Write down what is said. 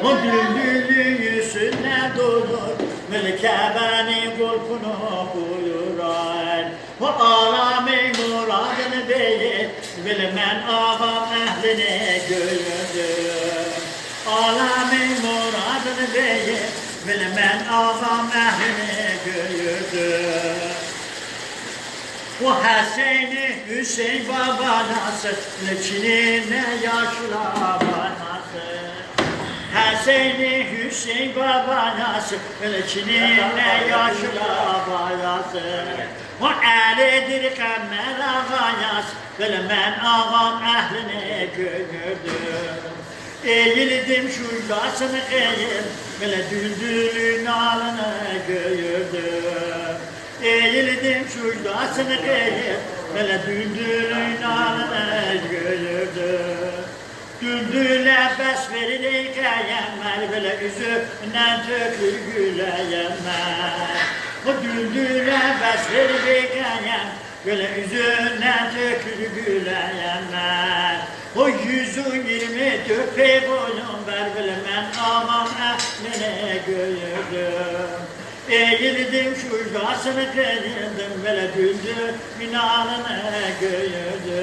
O düldülün yüzüne durur, Kabe'nin kulpunu buyurar. O alamin muradını değil, bilmem ağam ehlini gördüm. Alamin muradını değil, bilmem ağam ehlini gördüm. O Hüseyin'i Hüseyin baba nasıl, leçinine yaşlı banası. Hüseyin'i Hüseyin baba nasıl, leçinine yaşlı banası. O Ali'dir Kamer ağayas, bilmem ağam ehlini gördüm. Eğildim şurgasını eğil, böyle düldülün alını gördüm. Eğildim şurgasını eğil, böyle düldülün alını gördüm. Düldüle bes verirken yemmer, böyle üzünden tökür güle yemmer. O düldüle bes verirken yem, böyle üzünden tökür güle yemmer. O 124 pey boynum ver, bilmem ağam ehlini gördüm. Eğildim şurgasını kırdım, böyle düldül minalını gördüm.